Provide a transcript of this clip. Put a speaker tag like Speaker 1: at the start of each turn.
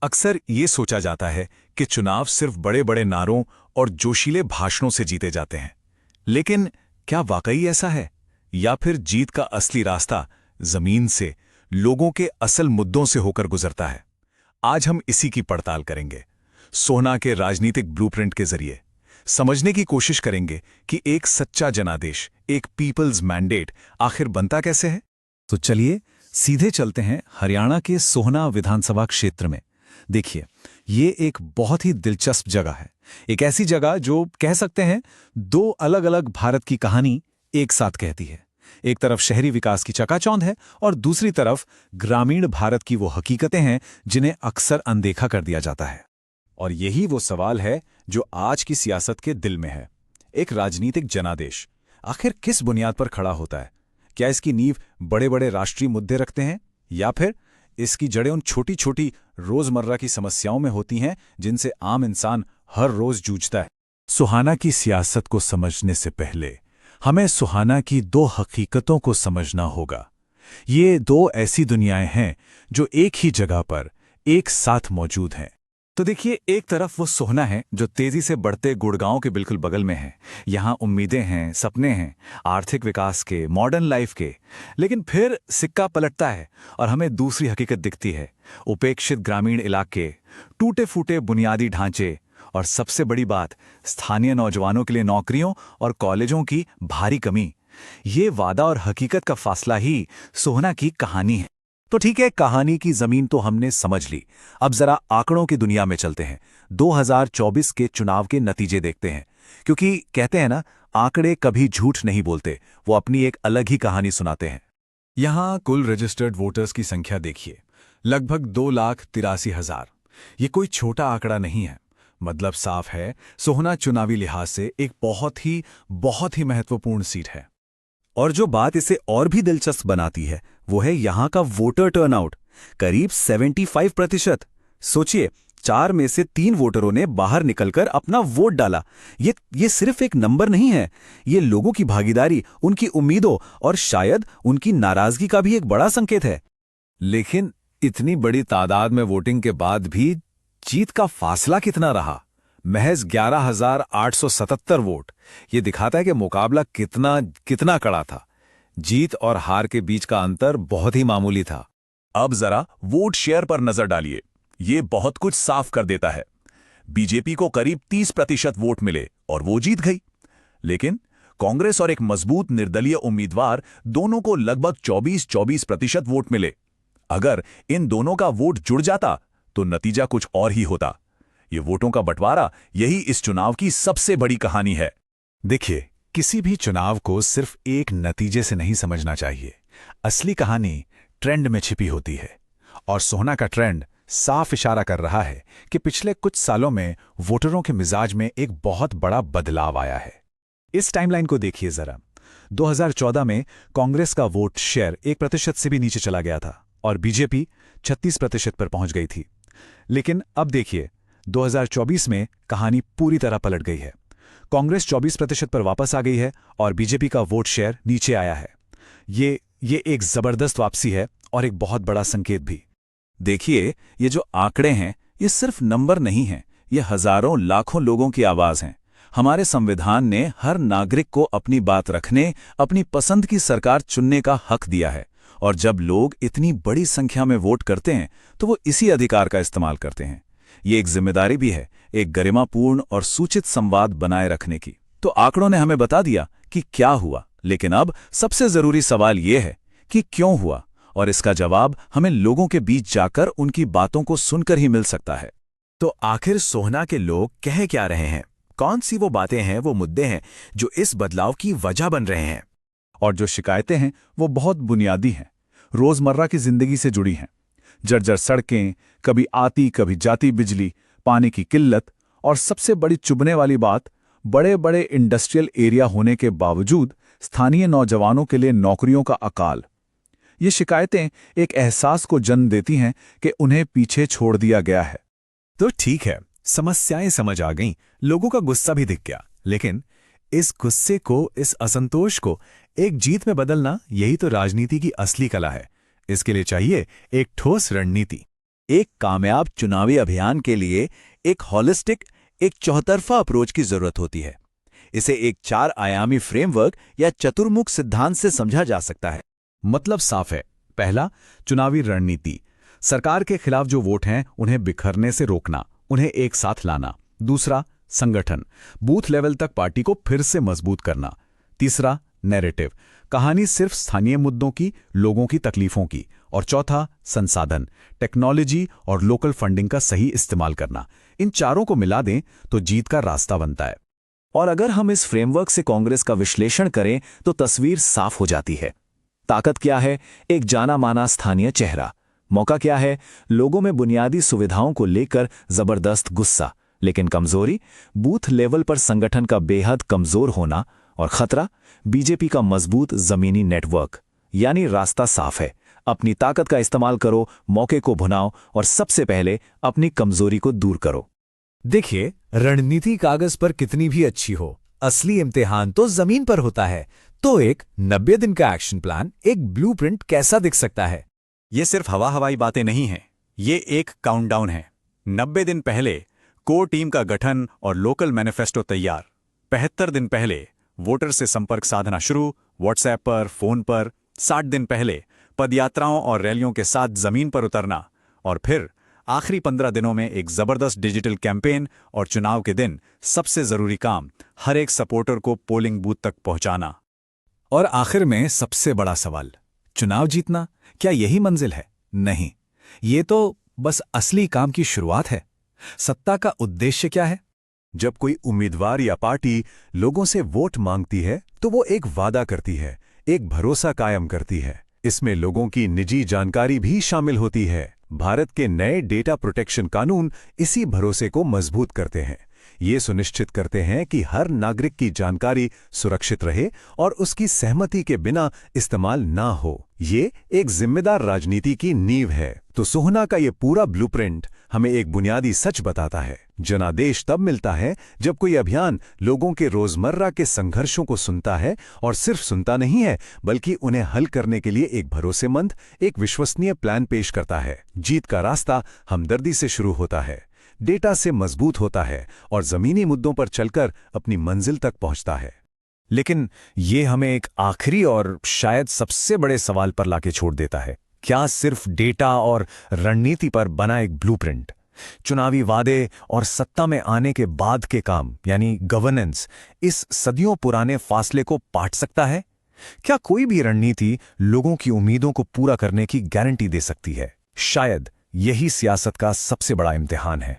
Speaker 1: अक्सर ये सोचा जाता है कि चुनाव सिर्फ बड़े बड़े नारों और जोशीले भाषणों से जीते जाते हैं। लेकिन क्या वाकई ऐसा है? या फिर जीत का असली रास्ता जमीन से, लोगों के असल मुद्दों से होकर गुजरता है? आज हम इसी की पड़ताल करेंगे। सोहना के राजनीतिक ब्लूप्रिंट के जरिए समझने की कोशिश करेंगे कि एक सच्चा जनादेश, एक पीपल्स मैंडेट आखिर बनता कैसे है। तो चलिए सीधे चलते हैं हरियाणा के सोहना विधानसभा क्षेत्र में। देखिए, ये एक बहुत ही दिलचस्प जगह है। एक ऐसी जगह जो कह सकते हैं दो अलग अलग भारत की कहानी एक साथ कहती है। एक तरफ शहरी विकास की चकाचौंध है और दूसरी तरफ ग्रामीण भारत की वो हकीकतें हैं जिन्हें अक्सर अनदेखा कर दिया जाता है। और यही वो सवाल है जो आज की सियासत के दिल में है। एक राजनीतिक जनादेश आखिर किस बुनियाद पर खड़ा होता है? क्या इसकी नींव बड़े बड़े राष्ट्रीय मुद्दे रखते हैं, या फिर इसकी जड़ें उन छोटी छोटी रोजमर्रा की समस्याओं में होती हैं जिनसे आम इंसान हर रोज जूझता है? सोहाना की सियासत को समझने से पहले हमें सोहाना की दो हकीकतों को समझना होगा। ये दो ऐसी दुनियाएं हैं जो एक ही जगह पर एक साथ मौजूद हैं। तो देखिए, एक तरफ वो सोहना है जो तेजी से बढ़ते गुड़गांव के बिल्कुल बगल में है। यहाँ उम्मीदें हैं, सपने हैं, आर्थिक विकास के, मॉडर्न लाइफ के। लेकिन फिर सिक्का पलटता है और हमें दूसरी हकीकत दिखती है। उपेक्षित ग्रामीण इलाके, टूटे फूटे बुनियादी ढांचे और सबसे बड़ी बात, स्थानीय नौजवानों के लिए नौकरियों और कॉलेजों की भारी कमी। ये वादा और हकीकत का फासला ही सोहना की कहानी है। तो ठीक है, कहानी की जमीन तो हमने समझ ली। अब जरा आंकड़ों की दुनिया में चलते हैं। 2024 के चुनाव के नतीजे देखते हैं, क्योंकि कहते हैं ना, आंकड़े कभी झूठ नहीं बोलते, वो अपनी एक अलग ही कहानी सुनाते हैं। यहां कुल रजिस्टर्ड वोटर्स की संख्या देखिए, लगभग 2,83,000। ये कोई छोटा आंकड़ा नहीं है। मतलब साफ है, सोहना चुनावी लिहाज से एक बहुत ही महत्वपूर्ण सीट है। और जो बात इसे और भी दिलचस्प बनाती है वो है यहां का वोटर टर्नआउट, करीब 75%। सोचिए, 4 में से 3 वोटरों ने बाहर निकलकर अपना वोट डाला। ये सिर्फ एक नंबर नहीं है, ये लोगों की भागीदारी, उनकी उम्मीदों और शायद उनकी नाराजगी का भी एक बड़ा संकेत है। लेकिन इतनी बड़ी तादाद में वोटिंग के बाद भी जीत का फासला कितना रहा? महज 11,877 वोट। ये दिखाता है कि मुकाबला कितना कड़ा था। जीत और हार के बीच का अंतर बहुत ही मामूली था। अब जरा वोट शेयर पर नजर डालिए। ये बहुत कुछ साफ कर देता है। बीजेपी को करीब 30% वोट मिले और वो जीत गई। लेकिन कांग्रेस और एक मजबूत निर्दलीय उम्मीदवार, दोनों को लगभग 24% वोट मिले। अगर इन दोनों का वोट जुड़ जाता तो नतीजा कुछ और ही होता। ये वोटों का बंटवारा, यही इस चुनाव की सबसे बड़ी कहानी है। देखिए, किसी भी चुनाव को सिर्फ एक नतीजे से नहीं समझना चाहिए। असली कहानी ट्रेंड में छिपी होती है। और सोहना का ट्रेंड साफ इशारा कर रहा है कि पिछले कुछ सालों में वोटरों के मिजाज में एक बहुत बड़ा बदलाव आया है। इस टाइमलाइन को देखिए जरा। 2014 में कांग्रेस का वोट शेयर 1% से भी नीचे चला गया था और बीजेपी 36% पर पहुंच गई थी। लेकिन अब देखिए, 2024 में कहानी पूरी तरह पलट गई है। कांग्रेस 24% पर वापस आ गई है और बीजेपी का वोट शेयर नीचे आया है। ये एक जबरदस्त वापसी है और एक बहुत बड़ा संकेत भी। देखिए, ये जो आंकड़े हैं, ये सिर्फ नंबर नहीं हैं, ये हजारों लाखों लोगों की आवाज हैं। हमारे संविधान ने हर नागरिक को अपनी बात रखने, अपनी पसंद की सरकार चुनने का हक दिया है। और जब लोग इतनी बड़ी संख्या में वोट करते हैं तो वो इसी अधिकार का इस्तेमाल करते हैं। ये एक जिम्मेदारी भी है, एक गरिमापूर्ण और सूचित संवाद बनाए रखने की। तो आंकड़ों ने हमें बता दिया कि क्या हुआ, लेकिन अब सबसे जरूरी सवाल यह है कि क्यों हुआ, और इसका जवाब हमें लोगों के बीच जाकर उनकी बातों को सुनकर ही मिल सकता है। तो आखिर सोहना के लोग कह क्या रहे हैं? कौन सी वो बातें हैं, वो मुद्दे हैं जो इस बदलाव की वजह बन रहे हैं? और जो शिकायतें हैं वो बहुत बुनियादी हैं, रोजमर्रा की जिंदगी से जुड़ी हैं। जर्जर सड़कें, कभी आती कभी जाती बिजली, पानी की किल्लत, और सबसे बड़ी चुभने वाली बात, बड़े बड़े इंडस्ट्रियल एरिया होने के बावजूद स्थानीय नौजवानों के लिए नौकरियों का अकाल। ये शिकायतें एक एहसास को जन्म देती हैं कि उन्हें पीछे छोड़ दिया गया है। तो ठीक है, समस्याएं समझ आ गईं, लोगों का गुस्सा भी दिख गया, लेकिन इस गुस्से को, इस असंतोष को एक जीत में बदलना, यही तो राजनीति की असली कला है। इसके लिए चाहिए एक ठोस रणनीति।
Speaker 2: एक कामयाब चुनावी अभियान के लिए एक हॉलिस्टिक, एक चौतरफा अप्रोच की जरूरत होती है। इसे एक 4 आयामी फ्रेमवर्क या चतुर्मुख सिद्धांत से समझा जा सकता है।
Speaker 1: मतलब साफ है। पहला, चुनावी रणनीति। सरकार के खिलाफ जो वोट हैं उन्हें बिखरने से रोकना, उन्हें एक साथ लाना। दूसरा, संगठन। बूथ लेवल तक पार्टी को फिर से मजबूत करना। तीसरा, नैरेटिव। कहानी सिर्फ स्थानीय मुद्दों की, लोगों की तकलीफों की। और चौथा, संसाधन। टेक्नोलॉजी और लोकल फंडिंग का सही इस्तेमाल करना। इन चारों को मिला दें तो जीत का रास्ता बनता है।
Speaker 2: और अगर हम इस फ्रेमवर्क से कांग्रेस का विश्लेषण करें तो तस्वीर साफ हो जाती है। ताकत क्या है? एक जाना माना स्थानीय चेहरा। मौका क्या है? लोगों में बुनियादी सुविधाओं को लेकर जबरदस्त गुस्सा, लेकिन कमजोरी बूथ लेवल पर संगठन का बेहद कमजोर होना। और खतरा बीजेपी का मजबूत जमीनी नेटवर्क। यानी रास्ता साफ है, अपनी ताकत का इस्तेमाल करो, मौके को भुनाओ और सबसे पहले अपनी कमजोरी को दूर करो।
Speaker 3: देखिए, रणनीति कागज पर कितनी भी अच्छी हो, असली इम्तिहान तो जमीन पर होता है। तो एक 90 दिन का एक्शन प्लान, एक ब्लूप्रिंट कैसा दिख सकता है?
Speaker 4: ये सिर्फ हवाई बातें नहीं हैं, ये एक काउंटडाउन है। 90 दिन पहले कोर टीम का गठन और लोकल मैनिफेस्टो तैयार। 75 दिन पहले वोटर से संपर्क साधना शुरू, व्हाट्सएप पर, फोन पर। 60 दिन पहले पदयात्राओं और रैलियों के साथ जमीन पर उतरना। और फिर आखिरी 15 दिनों में एक जबरदस्त डिजिटल कैंपेन। और चुनाव के दिन सबसे जरूरी काम, हर एक सपोर्टर को पोलिंग बूथ तक पहुंचाना।
Speaker 1: और आखिर में सबसे बड़ा सवाल, चुनाव जीतना, क्या यही मंजिल है? नहीं, ये तो बस असली काम की शुरुआत है। सत्ता का उद्देश्य क्या है? जब कोई उम्मीदवार या पार्टी लोगों से वोट मांगती है तो वो एक वादा करती है, एक भरोसा कायम करती है। इसमें लोगों की निजी जानकारी भी शामिल होती है। भारत के नए डेटा प्रोटेक्शन कानून इसी भरोसे को मजबूत करते हैं। ये सुनिश्चित करते हैं कि हर नागरिक की जानकारी सुरक्षित रहे और उसकी सहमति के बिना इस्तेमाल ना हो। ये एक जिम्मेदार राजनीति की नींव है। तो सोहना का ये पूरा ब्लूप्रिंट हमें एक बुनियादी सच बताता है, जनादेश तब मिलता है जब कोई अभियान लोगों के रोजमर्रा के संघर्षों को सुनता है, और सिर्फ सुनता नहीं है बल्कि उन्हें हल करने के लिए एक भरोसेमंद, एक विश्वसनीय प्लान पेश करता है। जीत का रास्ता हमदर्दी से शुरू होता है, डेटा से मजबूत होता है और जमीनी मुद्दों पर चलकर अपनी मंजिल तक पहुंचता है।
Speaker 3: लेकिन ये हमें एक आखिरी और शायद सबसे बड़े सवाल पर लाके छोड़ देता है। क्या सिर्फ डेटा और रणनीति पर बना एक ब्लूप्रिंट, चुनावी वादे और सत्ता में आने के बाद के काम यानी गवर्नेंस, इस सदियों पुराने फासले को पाट सकता है? क्या कोई भी रणनीति लोगों की उम्मीदों को पूरा करने की गारंटी दे सकती है? शायद यही सियासत का सबसे बड़ा इम्तिहान है।